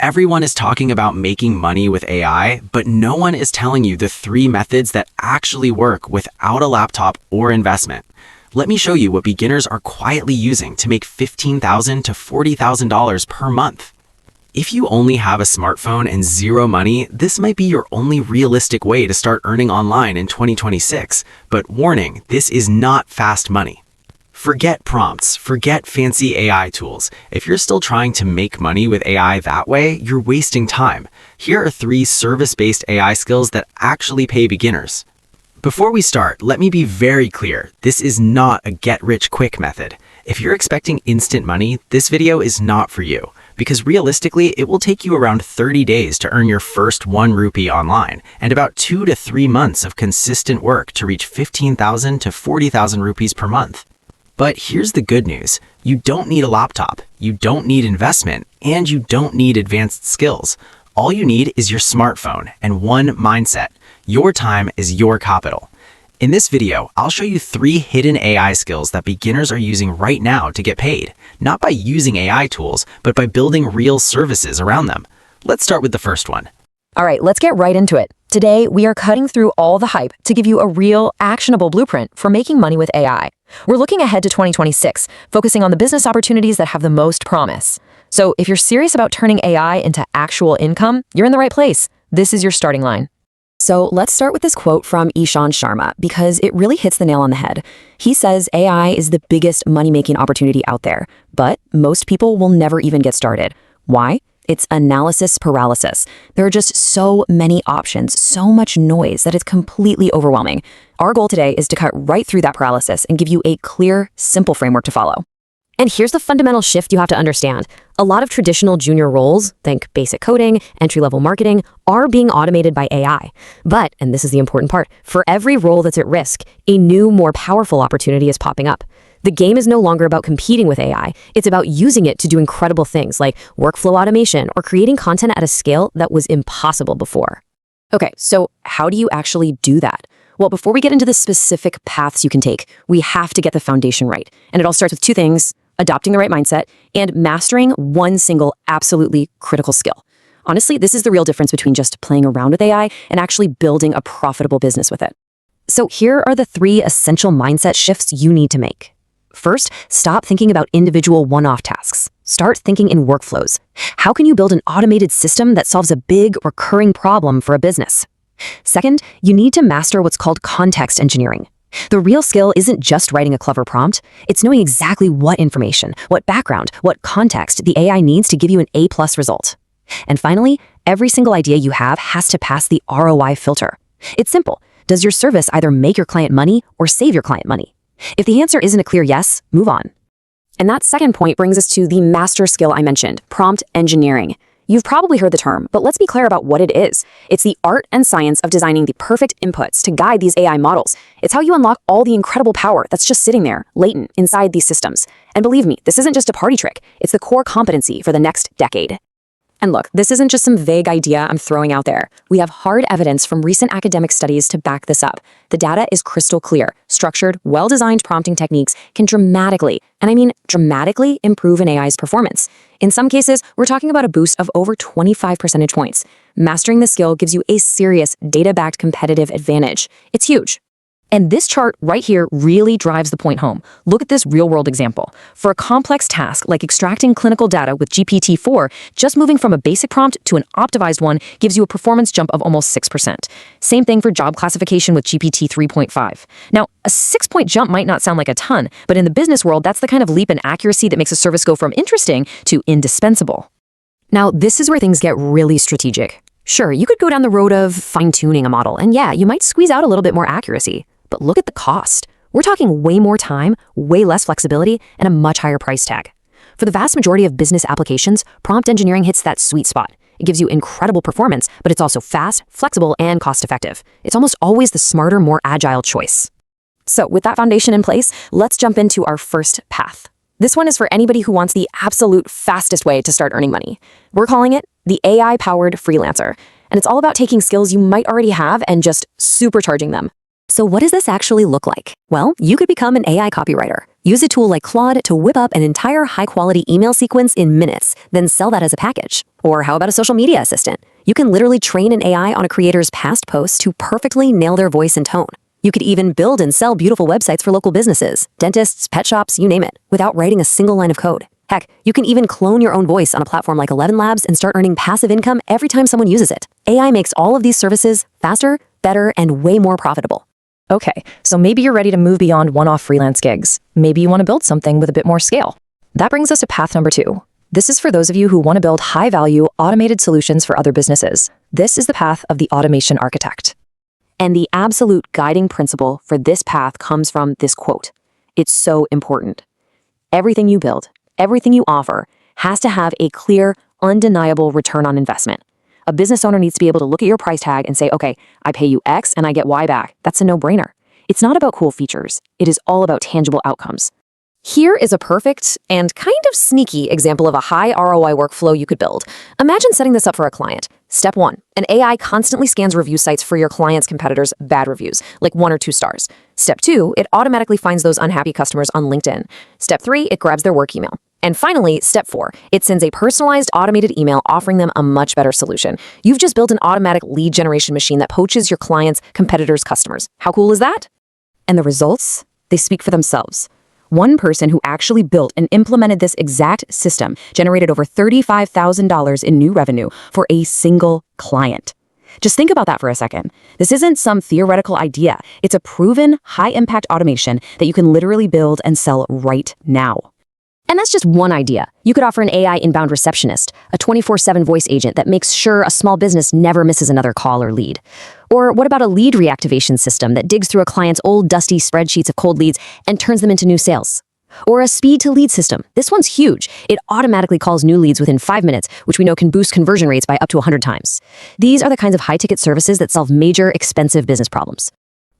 Everyone is talking about making money with AI, but no one is telling you the 3 methods that actually work without a laptop or investment. Let me show you what beginners are quietly using to make $15,000 to $40,000 per month. If you only have a smartphone and zero money, this might be your only realistic way to start earning online in 2026. But warning, this is not fast money. Forget prompts, forget fancy AI tools. If you're still trying to make money with AI that way, you're wasting time. Here are 3 service-based AI skills that actually pay beginners. Before we start, let me be very clear. This is not a get-rich-quick method. If you're expecting instant money, this video is not for you, because realistically, it will take you around 30 days to earn your first 1 rupee online, and about 2 to 3 months of consistent work to reach 15,000 to 40,000 rupees per month. But here's the good news. You don't need a laptop, you don't need investment, and you don't need advanced skills. All you need is your smartphone and one mindset. Your time is your capital. In this video, I'll show you 3 hidden AI skills that beginners are using right now to get paid, not by using AI tools, but by building real services around them. Let's start with the first one. All right, let's get right into it. Today, we are cutting through all the hype to give you a real, actionable blueprint for making money with AI. We're looking ahead to 2026, focusing on the business opportunities that have the most promise. So if you're serious about turning AI into actual income, you're in the right place. This is your starting line. So let's start with this quote from Ishan Sharma, because it really hits the nail on the head. He says AI is the biggest money-making opportunity out there, but most people will never even get started. Why? It's analysis paralysis. There are just so many options, so much noise that it's completely overwhelming. Our goal today is to cut right through that paralysis and give you a clear, simple framework to follow. And here's the fundamental shift you have to understand. A lot of traditional junior roles, think basic coding, entry-level marketing, are being automated by AI. But, and this is the important part, for every role that's at risk, a new, more powerful opportunity is popping up. The game is no longer about competing with AI. It's about using it to do incredible things like workflow automation or creating content at a scale that was impossible before. Okay, so how do you actually do that? Well, before we get into the specific paths you can take, we have to get the foundation right. And it all starts with 2 things: adopting the right mindset and mastering one single absolutely critical skill. Honestly, this is the real difference between just playing around with AI and actually building a profitable business with it. So here are the 3 essential mindset shifts you need to make. First, stop thinking about individual one-off tasks. Start thinking in workflows. How can you build an automated system that solves a big, recurring problem for a business? Second, you need to master what's called context engineering. The real skill isn't just writing a clever prompt. It's knowing exactly what information, what background, what context the AI needs to give you an A+ result. And finally, every single idea you have has to pass the ROI filter. It's simple. Does your service either make your client money or save your client money? If the answer isn't a clear yes, move on. And that second point brings us to the master skill I mentioned, prompt engineering. You've probably heard the term, but let's be clear about what it is. It's the art and science of designing the perfect inputs to guide these AI models. It's how you unlock all the incredible power that's just sitting there, latent inside these systems. And believe me, this isn't just a party trick. It's the core competency for the next decade. And look, this isn't just some vague idea I'm throwing out there. We have hard evidence from recent academic studies to back this up. The data is crystal clear. Structured, well-designed prompting techniques can dramatically, and I mean dramatically, improve an AI's performance. In some cases, we're talking about a boost of over 25 percentage points. Mastering the skill gives you a serious, data-backed competitive advantage. It's huge. And this chart right here really drives the point home. Look at this real-world example. For a complex task like extracting clinical data with GPT-4, just moving from a basic prompt to an optimized one gives you a performance jump of almost 6%. Same thing for job classification with GPT 3.5. Now, a 6-point jump might not sound like a ton, but in the business world, that's the kind of leap in accuracy that makes a service go from interesting to indispensable. Now, this is where things get really strategic. Sure, you could go down the road of fine-tuning a model, and yeah, you might squeeze out a little bit more accuracy. But look at the cost. We're talking way more time, way less flexibility, and a much higher price tag. For the vast majority of business applications, prompt engineering hits that sweet spot. It gives you incredible performance, but it's also fast, flexible, and cost-effective. It's almost always the smarter, more agile choice. So with that foundation in place, let's jump into our first path. This one is for anybody who wants the absolute fastest way to start earning money. We're calling it the AI-powered freelancer. And it's all about taking skills you might already have and just supercharging them. So what does this actually look like? Well, you could become an AI copywriter. Use a tool like Claude to whip up an entire high-quality email sequence in minutes, then sell that as a package. Or how about a social media assistant? You can literally train an AI on a creator's past posts to perfectly nail their voice and tone. You could even build and sell beautiful websites for local businesses, dentists, pet shops, you name it, without writing a single line of code. Heck, you can even clone your own voice on a platform like 11 Labs and start earning passive income every time someone uses it. AI makes all of these services faster, better, and way more profitable. Okay, so maybe you're ready to move beyond one-off freelance gigs. Maybe you want to build something with a bit more scale. That brings us to path number 2. This is for those of you who want to build high-value, automated solutions for other businesses. This is the path of the automation architect. And the absolute guiding principle for this path comes from this quote. It's so important. Everything you build, everything you offer, has to have a clear, undeniable return on investment. A business owner needs to be able to look at your price tag and say, okay, I pay you X and I get Y back. That's a no-brainer. It's not about cool features. It is all about tangible outcomes. Here is a perfect and kind of sneaky example of a high ROI workflow you could build. Imagine setting this up for a client. Step 1, an AI constantly scans review sites for your client's competitors' bad reviews, like 1 or 2 stars. Step 2, it automatically finds those unhappy customers on LinkedIn. Step 3, it grabs their work email. And finally, step 4, it sends a personalized automated email offering them a much better solution. You've just built an automatic lead generation machine that poaches your client's competitors' customers. How cool is that? And the results? They speak for themselves. One person who actually built and implemented this exact system generated over $35,000 in new revenue for a single client. Just think about that for a second. This isn't some theoretical idea. It's a proven, high-impact automation that you can literally build and sell right now. And that's just one idea. You could offer an AI inbound receptionist, a 24/7 voice agent that makes sure a small business never misses another call or lead. Or what about a lead reactivation system that digs through a client's old dusty spreadsheets of cold leads and turns them into new sales? Or a speed to lead system. This one's huge. It automatically calls new leads within 5 minutes, which we know can boost conversion rates by up to 100 times. These are the kinds of high-ticket services that solve major, expensive business problems.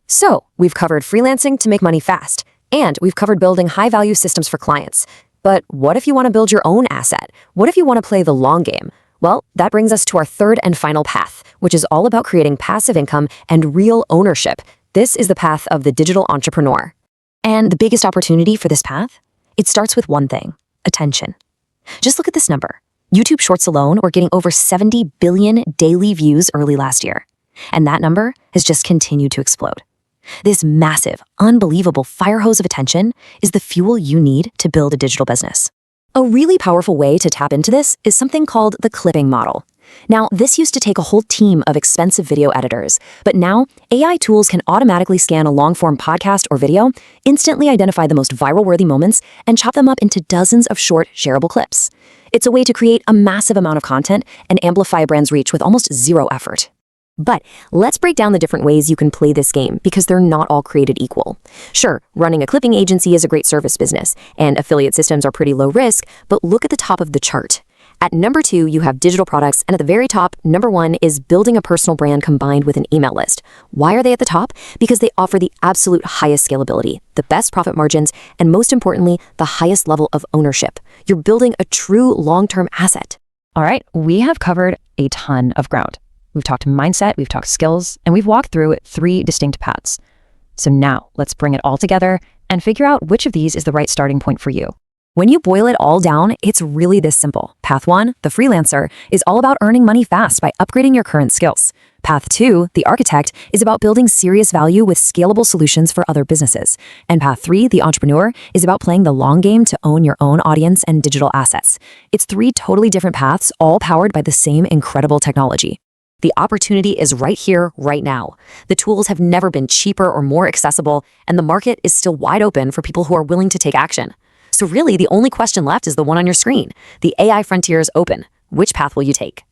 So, we've covered freelancing to make money fast, and we've covered building high-value systems for clients. But what if you want to build your own asset? What if you want to play the long game? Well, that brings us to our third and final path, which is all about creating passive income and real ownership. This is the path of the digital entrepreneur. And the biggest opportunity for this path? It starts with one thing: attention. Just look at this number. YouTube Shorts alone were getting over 70 billion daily views early last year. And that number has just continued to explode. This massive, unbelievable fire hose of attention is the fuel you need to build a digital business. A really powerful way to tap into this is something called the clipping model. Now, this used to take a whole team of expensive video editors, but now AI tools can automatically scan a long-form podcast or video, instantly identify the most viral-worthy moments, and chop them up into dozens of short, shareable clips. It's a way to create a massive amount of content and amplify a brand's reach with almost zero effort. But let's break down the different ways you can play this game, because they're not all created equal. Sure, running a clipping agency is a great service business, and affiliate systems are pretty low risk, but look at the top of the chart. At number 2, you have digital products, and at the very top, number 1 is building a personal brand combined with an email list. Why are they at the top? Because they offer the absolute highest scalability, the best profit margins, and most importantly, the highest level of ownership. You're building a true long-term asset. All right, we have covered a ton of ground. We've talked mindset, we've talked skills, and we've walked through 3 distinct paths. So now let's bring it all together and figure out which of these is the right starting point for you. When you boil it all down, it's really this simple. Path 1, the freelancer, is all about earning money fast by upgrading your current skills. Path 2, the architect, is about building serious value with scalable solutions for other businesses. And path 3, the entrepreneur, is about playing the long game to own your own audience and digital assets. It's 3 totally different paths, all powered by the same incredible technology. The opportunity is right here, right now. The tools have never been cheaper or more accessible, and the market is still wide open for people who are willing to take action. So really, the only question left is the one on your screen. The AI frontier is open. Which path will you take?